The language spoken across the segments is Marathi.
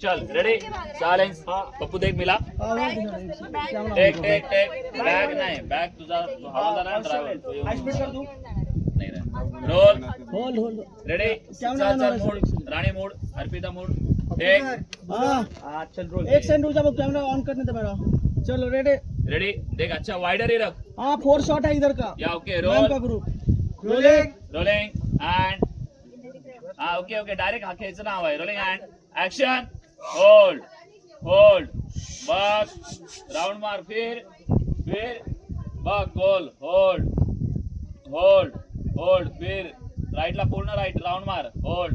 चल रेडी सायलेंस पप्पू देख मिला टेक टेक टेक बॅग नाही बॅग तुझा हवालदार आहे ड्रायव्हर नाही रोल होल्ड होल्ड रेडी चल मूड राणी मूड अर्पिता मूड टेक चल रोल एक सेकंड रुक जा कैमरा ऑन करने दे मेरा चलो रेडी रेडी देख अच्छा वाइडर ही रख हाँ 4 शॉट है इधर का या ओके मैम रोल का group rolling end okay okay direct हा खेळचं नाव आहे rolling end action hold hold बघ राउंड मार फिर बघ गोल होल्ड होल्ड होल्ड फिर राईटला पूर्ण राईट राउंड मार होल्ड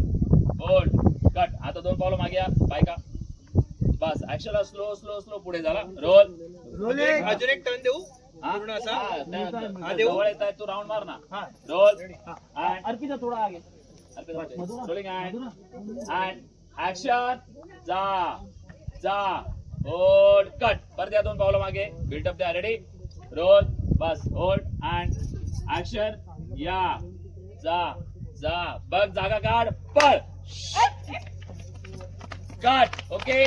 होल्ड कट आता 2 पावलं मागे या बायका बस ऍक्शनला स्लो स्लो स्लो पुढे झाला रोल रोलिंग अजून एक टर्न देऊ पूर्ण असा जवळ येत आहे तू राउंड मार ना रोल अर्पिता थोड़ा आगे रोलिंग एंड ऍक्शन जा होल्ड कट परत या 2 पावलं मागे बिल्डअप द्या रेडी रोल बस होल्ड एंड ऍक्शन या जा बघ जागा काढ पळ कट ओके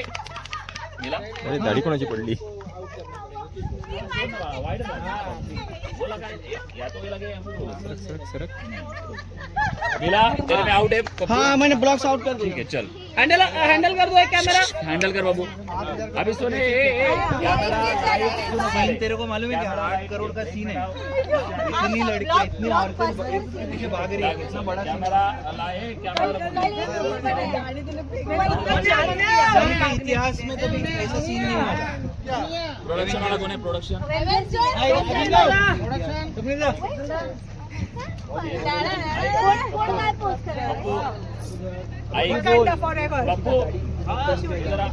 मिला अरे दाढी कोणाची पडली वाईट बोला काय या तो लगे सरक मिला तेरे में आउट है हाँ मैंने ब्लॉक्स आउट कर ठीक है चल हैंडल कर दो एक कैमरा हैंडल कर बाबू अभी सुने सीन तेरे को मालूम है क्या 8 करोड़ का सीन है इतनी लड़की इतनी औरतें पीछे भाग रही है कितना बड़ा कैमरा लाए के इतिहास में कभी ऐसा सीन नहीं हुआ प्रोडक्शन वाला कौन है प्रोडक्शन आई पप्पू जरा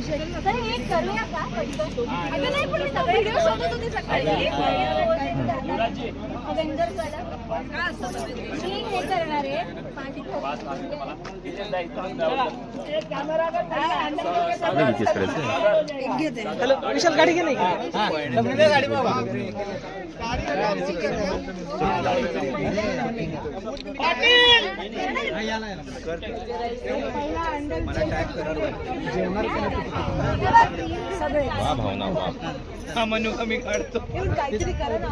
सर एक करूया का अगं नाही पण मी व्हिडिओ शोधत होते सकाळी अवेंजर मी हे करणार आहे विशाल गाडी घे नाही गाडी भावना हा मनू कमी काढतो काहीतरी करा ना